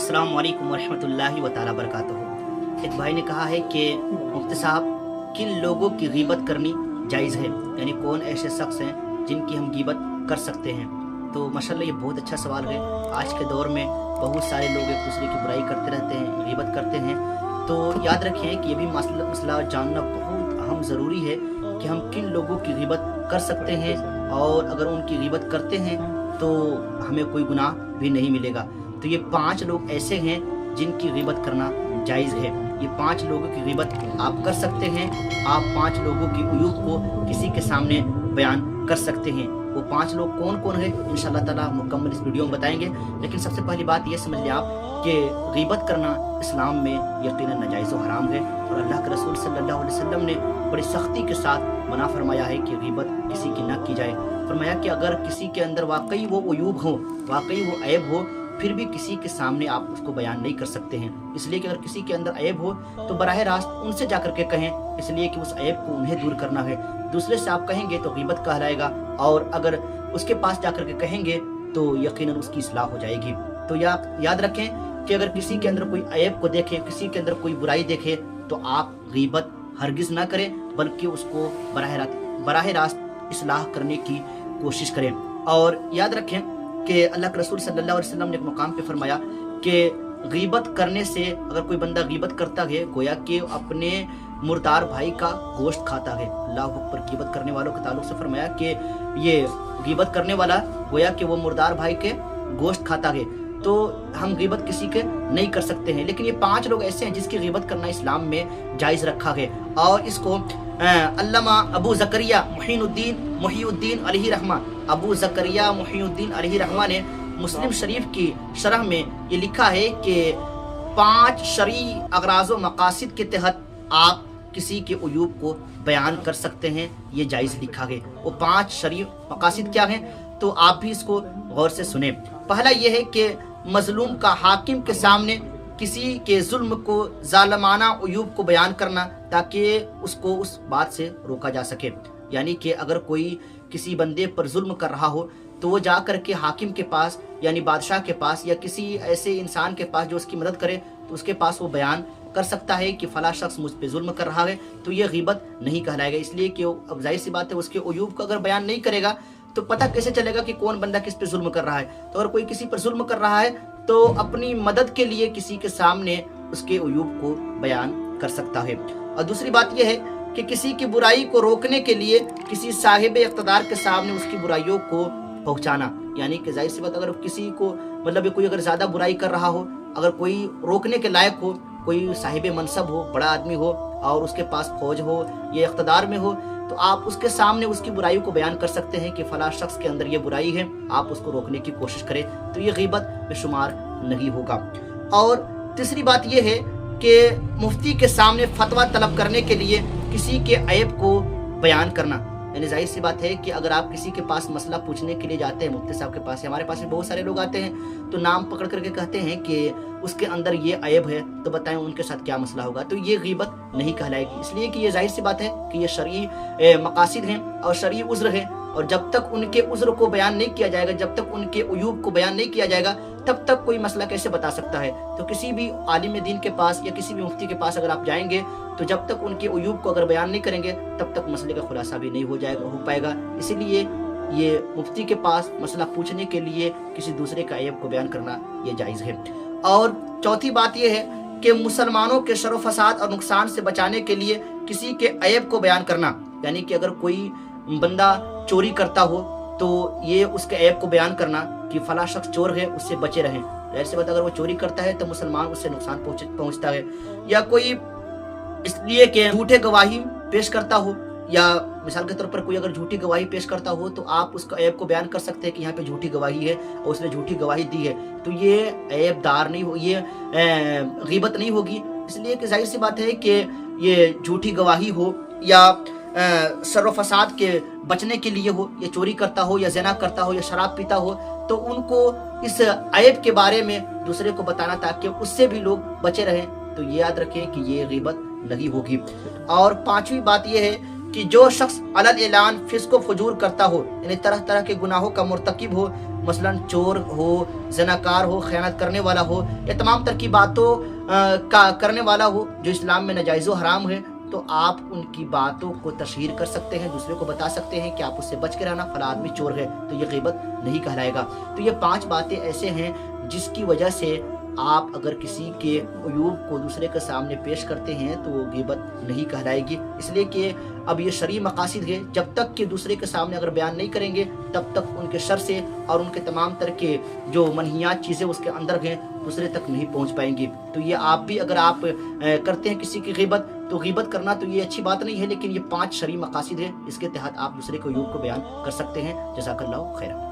अस्सलाम वालेकुम वरहमतुल्लाहि व तआला बरकातुहू। एक भाई ने कहा है कि मुफ्ती साहब, किन लोगों की गीबत करनी जायज़ है, यानी कौन ऐसे शख्स हैं जिनकी हम गीबत कर सकते हैं। तो माशाल्लाह ये बहुत अच्छा सवाल है। आज के दौर में बहुत सारे लोग एक दूसरे की बुराई करते रहते हैं, गीबत करते हैं। तो याद रखें कि ये भी मसला जानना बहुत अहम ज़रूरी है कि हम किन लोगों की गीबत कर सकते हैं, और अगर उनकी गीबत करते हैं तो हमें कोई गुनाह भी नहीं मिलेगा। तो ये 5 लोग ऐसे हैं जिनकी गीबत करना जायज़ है। ये 5 लोगों की गीबत आप कर सकते हैं। आप 5 लोगों की उयूब को किसी के सामने बयान कर सकते हैं। वो 5 लोग कौन कौन है इंशाअल्लाह ताला मुकम्मल इस वीडियो में बताएंगे। लेकिन सबसे पहली बात ये समझ लें आप कि गीबत करना इस्लाम में यकीनन नाजायज़ व हराम है, और अल्लाह के रसूल सल्लल्लाहु अलैहि वसल्लम ने बड़ी सख्ती के साथ मना फरमाया है कि गीबत किसी की न की जाए। फरमाया कि अगर किसी के अंदर वाकई वो उयूब हो, वाकई वो ऐब हो, फिर भी किसी के सामने आप उसको बयान नहीं कर सकते हैं। इसलिए कि अगर किसी के अंदर ऐब हो तो बराह रास्त उनसे जाकर के कहें, इसलिए कि उस ऐब को उन्हें दूर करना है। दूसरे से आप कहेंगे तो गीबत कहलाएगा, और अगर उसके पास जाकर के कहेंगे तो यकीनन उसकी इस्लाह हो जाएगी। तो याद रखें कि अगर किसी के अंदर कोई ऐब को देखे, किसी के अंदर कोई बुराई देखे, तो आप गीबत हरगिज़ ना करें, बल्कि उसको बराह रास्त इस्लाह करने की कोशिश करें। और याद रखें कि अल्लाह के रसूल सल्लल्लाहु अलैहि वसल्लम ने एक मकाम पे फरमाया कि गीबत करने से, अगर कोई बंदा गीबत करता है गोया कि अपने मुर्दार भाई का गोश्त खाता है। अल्लाह अकबर। गीबत करने वालों के ताल्लुक से फरमाया कि ये गीबत करने वाला गोया कि वो मुर्दार भाई के गोश्त खाता है। तो हम गीबत किसी के नहीं कर सकते हैं। लेकिन ये 5 लोग ऐसे हैं जिसकी गीबत करना इस्लाम में जायज़ रखा है, और इसको अल्लामा अबू ज़करिया मुहीउद्दीन अलैहि रहमा, अबू ज़करिया मुहीउद्दीन अलैहि रहमा ने मुस्लिम शरीफ की शरह में ये लिखा है कि 5 शरई अगराज़ व मकासिद के तहत आप किसी के उयूब को बयान कर सकते हैं। ये जायज़ लिखा है। वो 5 शरई मकासिद क्या हैं, तो आप भी इसको गौर से सुने। पहला ये है कि मजलूम का हाकिम के सामने किसी के जुल्म को, जालमाना उयूब को बयान करना, ताकि उसको उस बात से रोका जा सके। यानी कि अगर कोई किसी बंदे पर जुल्म कर रहा हो तो वो जा कर के हाकिम के पास, यानी बादशाह के पास, या किसी ऐसे इंसान के पास जो उसकी मदद करे, तो उसके पास वो बयान कर सकता है कि फला शख्स मुझ पे जुल्म कर रहा है। तो ये गीबत नहीं कहलाएगा, इसलिए कि अब जाहिर सी बात है उसके उयूब को अगर बयान नहीं करेगा तो पता कैसे चलेगा कि कौन बंदा किस पे जुल्म कर रहा है। तो अगर कोई किसी पर जुल्म कर रहा है तो अपनी मदद के लिए किसी के सामने उसके उयूब को बयान कर सकता है। और दूसरी बात यह है कि किसी की बुराई को रोकने के लिए किसी साहिब इक़्तिदार के सामने उसकी बुराइयों को पहुंचाना। यानी कि जाहिर सी बात, अगर किसी को मतलब कोई अगर ज़्यादा बुराई कर रहा हो, अगर कोई रोकने के लायक हो, कोई साहिब मनसब हो, बड़ा आदमी हो, और उसके पास फौज हो, ये इक़्तिदार में हो, तो आप उसके सामने उसकी बुराई को बयान कर सकते हैं कि फला शख्स के अंदर ये बुराई है, आप उसको रोकने की कोशिश करें। तो ये गीबत में शुमार नहीं होगा। और तीसरी बात ये है कि मुफ्ती के सामने फतवा तलब करने के लिए किसी के ऐब को बयान करना। यानी जाहिर सी बात है कि अगर आप किसी के पास मसला पूछने के लिए जाते हैं, मुफ्ती साहब के पास, हमारे पास भी बहुत सारे लोग आते हैं, तो नाम पकड़ करके कहते हैं कि उसके अंदर ये ऐब है, तो बताएं उनके साथ क्या मसला होगा। तो ये गीबत नहीं कहलाएगी, इसलिए कि ये जाहिर सी बात है कि ये शरई मकासिद हैं और शरई उज़्र है, और जब तक उनके उज़्र को बयान नहीं किया जाएगा, जब तक उनके उयूब को बयान नहीं किया जाएगा, तब तक कोई मसला कैसे बता सकता है। तो किसी भी आलिम दीन के पास या किसी भी मुफ्ती के पास अगर आप जाएंगे, तो जब तक उनके उयूब को अगर बयान नहीं करेंगे, तब तक मसले का खुलासा भी नहीं हो पाएगा। इसीलिए ये मुफ्ती के पास मसला पूछने के लिए किसी दूसरे का ऐब को बयान करना ये जायज़ है। और चौथी बात यह है कि मुसलमानों के शर फसाद और नुकसान से बचाने के लिए किसी के ऐब को बयान करना। यानी कि अगर कोई बंदा चोरी करता हो तो ये उसके ऐब को बयान करना कि फला शख्स चोर है, उससे बचे रहें। ऐसे बात, अगर वो चोरी करता है तो मुसलमान उससे नुकसान पहुंचता है, या कोई इसलिए कि झूठे गवाही पेश करता हो, या मिसाल के तौर पर कोई अगर झूठी गवाही पेश करता हो, तो आप उसका ऐब को बयान कर सकते हैं कि यहाँ पे झूठी गवाही है और उसने झूठी गवाही दी है। तो ये ऐबदार नहीं हो, ये गीबत नहीं होगी। इसलिए कि जाहिर सी बात है कि ये झूठी गवाही हो, या शर व फसाद के बचने के लिए हो, या चोरी करता हो, या ज़िना करता हो, या शराब पीता हो, तो उनको इस ऐब के बारे में दूसरे को बताना ताकि उससे भी लोग बचे रहें। तो ये याद रखें कि ये गीबत नहीं होगी। और 5वीं बात यह है कि जो शख्स अलल ऐलान फिस्क व फजूर करता हो, यानी तरह तरह के गुनाहों का मुर्तकिब हो, मसलन चोर हो, जनाकार हो, खयानत करने वाला हो, या तमाम तरह की बातों का करने वाला हो जो इस्लाम में नाजायज़ व हराम है, तो आप उनकी बातों को तशहीर कर सकते हैं, दूसरे को बता सकते हैं कि आप उससे बच के रहना, फला आदमी चोर है, तो ये गीबत नहीं कहलाएगा। तो ये 5 बातें ऐसे हैं जिसकी वजह से आप अगर किसी के अयूब को दूसरे के सामने पेश करते हैं तो वो गीबत नहीं कहलाएगी, इसलिए कि अब ये शरई मकासिद है, जब तक कि दूसरे के सामने अगर बयान नहीं करेंगे तब तक उनके शर से और उनके तमाम तरह के जो मनहियात चीज़ें उसके अंदर हैं दूसरे तक नहीं पहुंच पाएंगी। तो ये आप भी अगर आप करते हैं किसी की गीबत, तो गीबत करना तो ये अच्छी बात नहीं है, लेकिन ये 5 शरई मकासिद है, इसके तहत आप दूसरे के अयूब को बयान कर सकते हैं। जज़ाकल्लाहु खैरन।